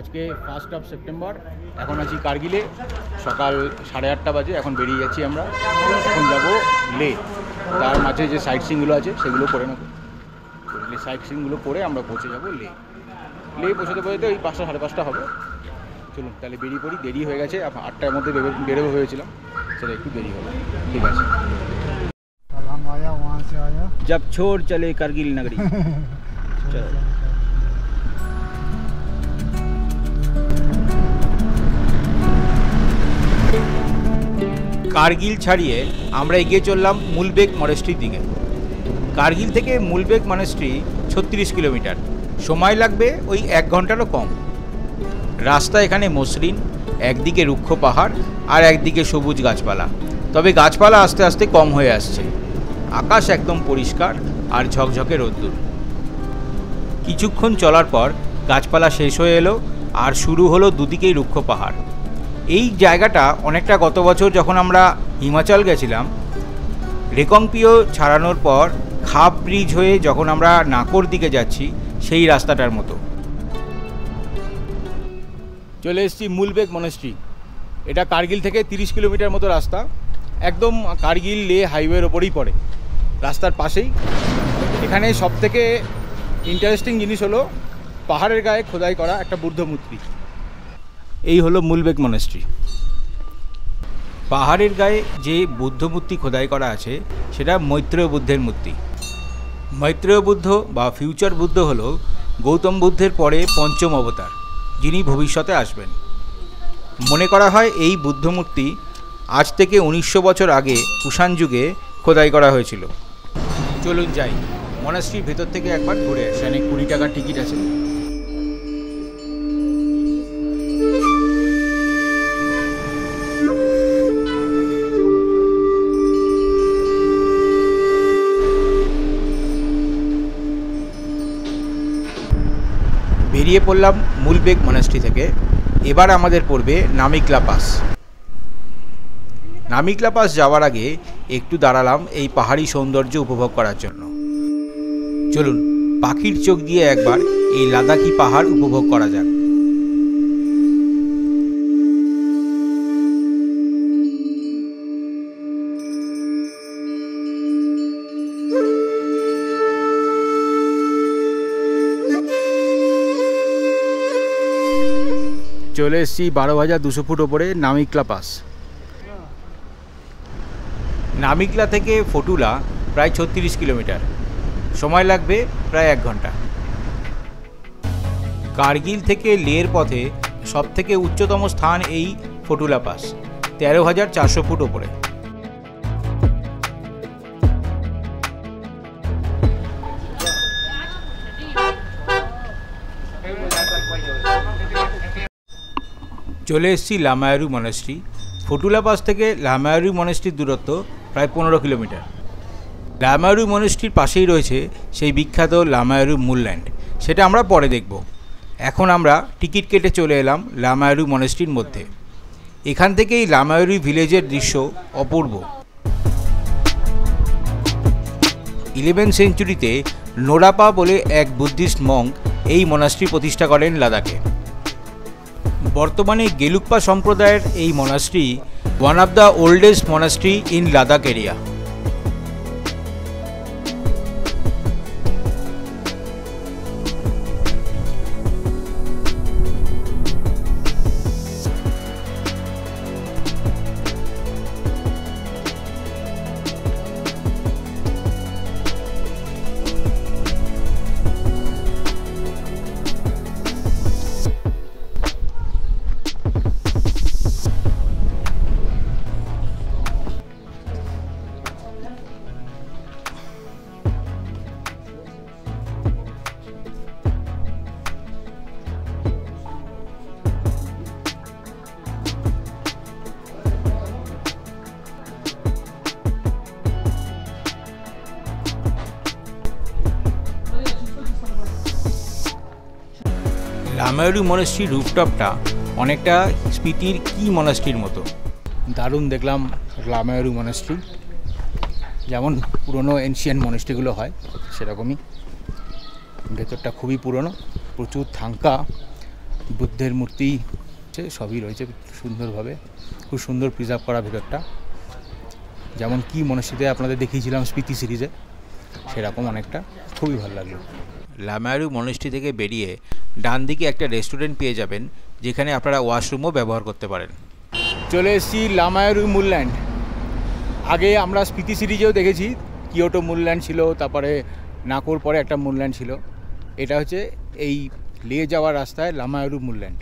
আজকে 1 সেপ্টেম্বর। এখন আছি কার্গিলে, সকাল 8:30 বাজে। এখন বেরিয়ে যাচ্ছি আমরা। এখন যাব লে। তার মাঝে যে সাইট সিনগুলো আছে সেগুলো করে নেব। সাইট সিনগুলো করে আমরা পৌঁছে যাব লে। পৌঁছতে পৌঁছতে ওই 5টা 5:30 হবে। চলুন তাহলে বেরিয়ে পড়ি। দেরি হয়ে গেছে, 8টার মধ্যে বেরোবো হয়েছিলাম, সেটা একটু দেরি হলো। ঠিক আছে। जब छोड़ चले कारगिल नगरी। चलो। কার্গিল ছাড়িয়ে আমরা এগিয়ে চললাম মুলবেগ মনেস্ট্রির দিকে। কার্গিল থেকে মুলবেগ মনেস্ট্রি 36 কিলোমিটার। সময় লাগবে ওই 1 ঘন্টারও কম। রাস্তা এখানে মসৃণ, একদিকে রুক্ষ পাহাড় আর একদিকে সবুজ গাছপালা। তবে গাছপালা আস্তে আস্তে কম হয়ে আসছে। আকাশ একদম পরিষ্কার আর ঝকঝকে রোদ্দুর। কিছুক্ষণ চলার পর গাছপালা শেষ হয়ে এলো আর শুরু হলো দুদিকেই রুক্ষ পাহাড়। এই জায়গাটা অনেকটা গত বছর যখন আমরা হিমাচল গেছিলাম, রেকংপিও ছাড়ানোর পর খাপ ব্রিজ হয়ে যখন আমরা নাকোর দিকে যাচ্ছি সেই রাস্তাটার মতো। চলে এসেছি মুলবেগ মনেস্ট্রি। এটা কার্গিল থেকে 30 কিলোমিটার মতো রাস্তা। একদম কার্গিল লে হাইওয়ের ওপরেই পড়ে, রাস্তার পাশেই। এখানে সবথেকে ইন্টারেস্টিং জিনিস হলো পাহাড়ের গায়ে খোদাই করা একটা বুদ্ধ মূর্তি। এই হলো মুলবেগ মনেস্ট্রি। পাহাড়ের গায়ে যে বুদ্ধ মূর্তি খোদাই করা আছে সেটা মৈত্রেয় বুদ্ধের মূর্তি। মৈত্রেয় বুদ্ধ বা ফিউচার বুদ্ধ হলো গৌতম বুদ্ধের পরে 5ম অবতার, যিনি ভবিষ্যতে আসবেন। মনে করা হয় এই বুদ্ধ মূর্তি আজ থেকে 1900 বছর আগে কুষাণ যুগে খোদাই করা হয়েছিল। চলুন যাই, মনাস্ট্রির ভেতর থেকে একবার ঘুরে আসি। এখানে 20 টাকার টিকিট আছে। বেরিয়ে পড়লাম মুলবেগ মনাস্ট্রি থেকে। এবার আমাদের পড়বে নামিকলা পাস। নামিকলা পাস যাওয়ার আগে একটু দাঁড়ালাম এই পাহাড়ি সৌন্দর্য উপভোগ করার জন্য। চলুন পাখির চোখ দিয়ে একবার এই লাদাখি পাহাড় উপভোগ করা যাক। চলে এসেছি 12,200 ফুট ওপরে নামিকলা পাস। নামিকলা থেকে ফটুলা প্রায় 36 কিলোমিটার। সময় লাগবে প্রায় 1 ঘন্টা। কার্গিল থেকে লের পথে সবথেকে উচ্চতম স্থান এই ফটুলা পাস, 13,400 ফুট ওপরে। চলে এসেছি লামায়ারু মনেস্ট্রি। ফটুলা পাস থেকে লামায়ারু মনেস্ট্রির দূরত্ব প্রায় 15 কিলোমিটার। লামায়ারু মনেস্ট্রির পাশেই রয়েছে সেই বিখ্যাত লামায়ারু মুলল্যান্ড, সেটা আমরা পরে দেখব। এখন আমরা টিকিট কেটে চলে এলাম লামায়ারু মনেস্ট্রির মধ্যে। এখান থেকেই লামায়ারু ভিলেজের দৃশ্য অপূর্ব। 11th সেঞ্চুরিতে নোরাপা বলে এক বুদ্ধিস্ট মঙ্ক এই মনাস্ট্রি প্রতিষ্ঠা করেন লাদাখে। বর্তমানে গেলুকপা সম্প্রদায়ের এই monastery one of the oldest monastery in Ladakh area. Lamayuru মনাস্ট্রির রুফটপটা অনেকটা স্পিতির কি মনাস্ট্রির মতো। দারুণ দেখলাম লামায়ারু মনাস্ট্রি, যেমন পুরনো এনশিয়ান মনাস্ট্রিগুলো হয় সেরকমই। ভেতরটা খুবই পুরনো, প্রচুর থাঙ্কা বুদ্ধের মূর্তি সবই রয়েছে সুন্দরভাবে, খুব সুন্দর প্রিজার্ভ করা ভেতরটা, যেমন কি মনস্ট্রিতে আপনাদের দেখিয়েছিলাম স্পিতি সিরিজে, সেরকম অনেকটা, খুবই ভালো লাগলো। লামায়ারু মনস্ট্রি থেকে বেরিয়ে ডান দিকে একটা রেস্টুরেন্ট পেয়ে যাবেন, যেখানে আপনারা ওয়াশরুমও ব্যবহার করতে পারেন। চলে এসেছি লামায়ারু মুলল্যান্ড। আগে আমরা স্পিতি সিরিজেও দেখেছি, কিয়োটো মুলল্যান্ড ছিল, তারপরে নাকোর পরে একটা মুলল্যান্ড ছিল। এটা হচ্ছে এই লে যাওয়ার রাস্তায় লামায়ারু মুলল্যান্ড।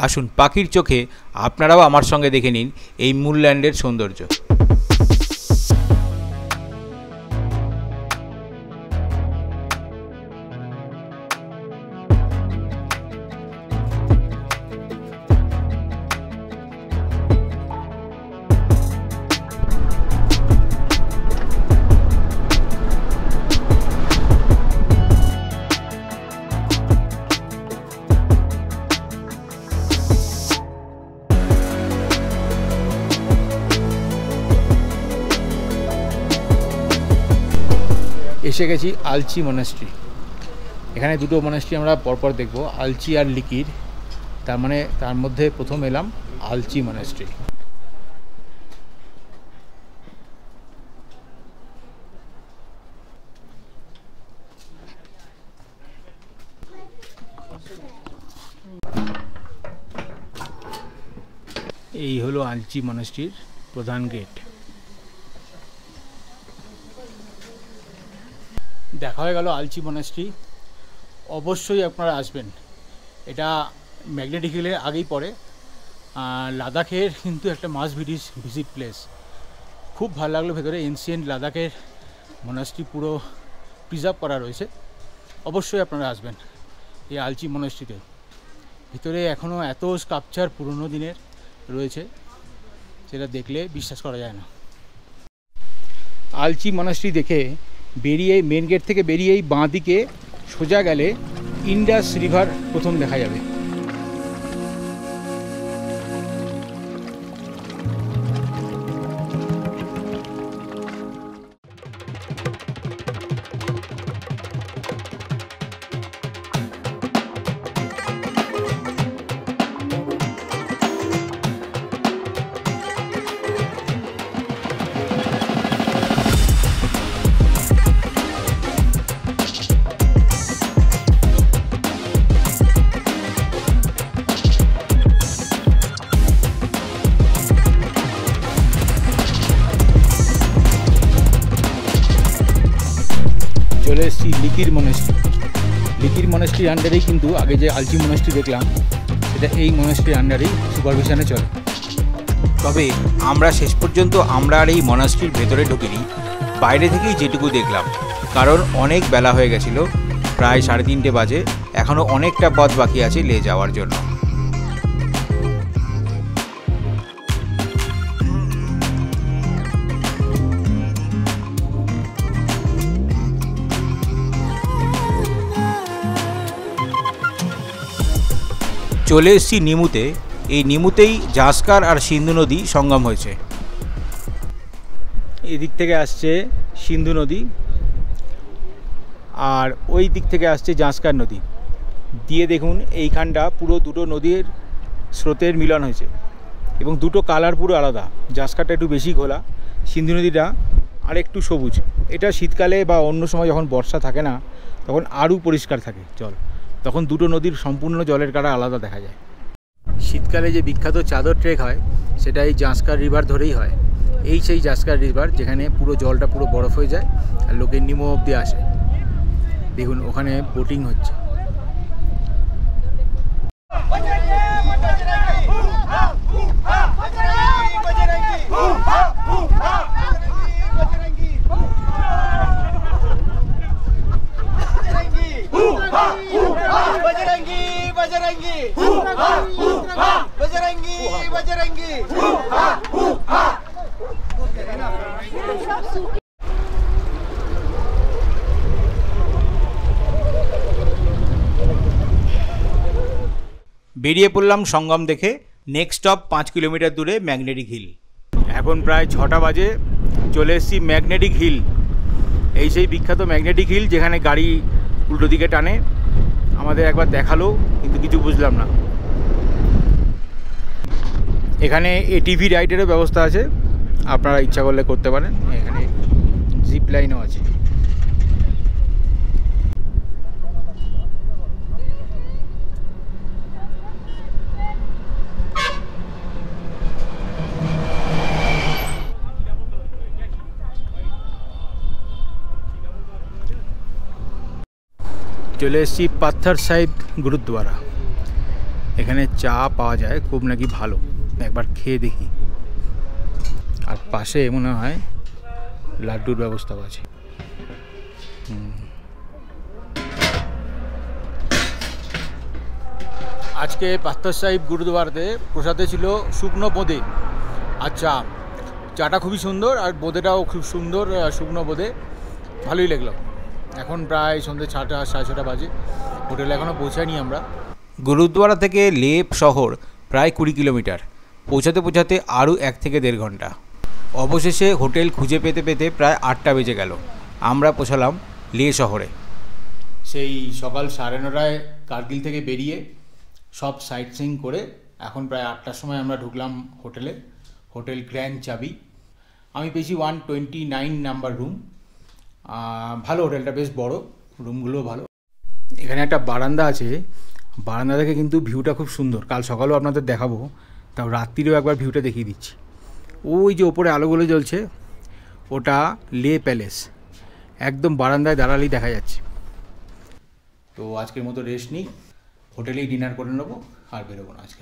আসুন পাখির চোখে আপনারাও আমার সঙ্গে দেখে নিন এই মুলল্যান্ডের সৌন্দর্য। এসে গেছি আলচি মনাস্ট্রি। এখানে দুটো মনাস্ট্রি আমরা পরপর দেখব, আলচি আর লিকির। তার মানে তার মধ্যে প্রথম এলাম আলচি মনাস্ট্রি। এই হলো আলচি মনাস্ট্রির প্রধান গেট। দেখা হয়ে গেল আলচি মনাস্ট্রি। অবশ্যই আপনারা আসবেন, এটা ম্যাগনেটিক হিলের আগেই পড়ে। লাদাখের কিন্তু একটা মাস্ট ভিজিট প্লেস। খুব ভালো লাগলো, ভেতরে এনশিয়েন্ট লাদাখের মনাস্ট্রি পুরো প্রিজার্ভ করা রয়েছে। অবশ্যই আপনারা আসবেন এই আলচি মনাস্ট্রিতে। ভিতরে এখনও এত স্কাল্পচার পুরনো দিনের রয়েছে, সেটা দেখলে বিশ্বাস করা যায় না। আলচি মনাস্ট্রি দেখে বেরিয়ে মেন গেট থেকে বেরিয়েই বাঁ দিকে সোজা গেলে ইন্ডাস রিভার প্রথম দেখা যাবে। চলে এসেছি লিকির মনাস্ট্রি। লিকির মনাস্ট্রির আন্ডারেই কিন্তু আগে যে আলচি মনাস্ট্রি দেখলাম, সেটা এই মনাস্ট্রির আন্ডারেই সুপারভিশনে চলে। তবে আমরা শেষ পর্যন্ত আর এই মনাস্ট্রির ভেতরে ঢুকিনি, বাইরে থেকেই যেটুকু দেখলাম, কারণ অনেক বেলা হয়ে গেছিল, প্রায় 3:30 বাজে। এখনও অনেকটা পথ বাকি আছে লে যাওয়ার জন্য। চলে এসেছি নিমুতে। এই নিমুতেই জাস্কার আর সিন্ধু নদী সঙ্গম হয়েছে। এদিক থেকে আসছে সিন্ধু নদী, আর ওই দিক থেকে আসছে জাস্কার নদী। দিয়ে দেখুন এইখানটা পুরো দুটো নদীর স্রোতের মিলন হয়েছে, এবং দুটো কালার পুরো আলাদা। জাস্কারটা একটু বেশি ঘোলা, সিন্ধু নদীটা আর একটু সবুজ। এটা শীতকালে বা অন্য সময় যখন বর্ষা থাকে না, তখন আরও পরিষ্কার থাকে জল, তখন দুটো নদীর সম্পূর্ণ জলের কালার আলাদা দেখা যায়। শীতকালে যে বিখ্যাত চাদর ট্রেক হয়, সেটা এই জাস্কার রিভার ধরেই হয়। এই সেই জাস্কার রিভার, যেখানে পুরো জলটা পুরো বরফ হয়ে যায় আর লোকে নিমো অবধি আসে। দেখুন ওখানে বোটিং হচ্ছে। বেরিয়ে পড়লাম সঙ্গম দেখে। নেক্সট স্টপ 5 কিলোমিটার দূরে ম্যাগনেটিক হিল। এখন প্রায় 6টা বাজে। চলে এসেছি ম্যাগনেটিক হিল। এই সেই বিখ্যাত ম্যাগনেটিক হিল, যেখানে গাড়ি উল্টো দিকে টানে। আমাদের একবার দেখালো, কিন্তু কিন্তু কিছু বুঝলাম না। এখানে এটিভি রাইডেরও ব্যবস্থা আছে, আপনারা ইচ্ছা করলে করতে পারেন। এখানে জিপ লাইনও আছে। চলে এসেছি পাথর সাহিব গুরুদ্বারা। এখানে চা পাওয়া যায়, খুব নাকি ভালো, একবার খেয়ে দেখি। আর পাশে মনে হয় লাড্ডুর ব্যবস্থাও আছে। আজকে পাথর সাহিব গুরুদ্বারাতে প্রসাদে ছিল শুকনো বোঁদে আর চা। চাটা খুবই সুন্দর আর বোঁদেটাও খুব সুন্দর, শুকনো বোঁদে, ভালোই লাগলো। এখন প্রায় সন্ধ্যে 6টা 6:30 বাজে, হোটেলে এখনও পৌঁছাইনি আমরা। গুরুদ্বারা থেকে লেহ শহর প্রায় 20 কিলোমিটার, পৌঁছাতে পৌঁছাতে আরও 1 থেকে 1.5 ঘন্টা। অবশেষে হোটেল খুঁজে পেতে পেতে প্রায় 8টা বেজে গেল। আমরা পৌঁছালাম লেহ শহরে। সেই সকাল 9:30টায় কার্গিল থেকে বেরিয়ে সব সাইট সিইং করে এখন প্রায় 8টার সময় আমরা ঢুকলাম হোটেলে। হোটেল গ্র্যান্ড চাবি। আমি পেয়েছি 129 নাম্বার রুম। ভালো, হোটেলটা বেশ বড়, রুমগুলোও ভালো। এখানে একটা বারান্দা আছে, বারান্দা থেকে কিন্তু ভিউটা খুব সুন্দর। কাল সকালেও আপনাদের দেখাবো, তাও রাত্রিরেও একবার ভিউটা দেখিয়ে দিচ্ছি। ওই যে ওপরে আলোগুলো জ্বলছে, ওটা লে প্যালেস, একদম বারান্দায় দাঁড়ালেই দেখা যাচ্ছে। তো আজকের মতো রেস্ট নিই, হোটেলেই ডিনার করে নেবো, আর বেরোবো না আজকে।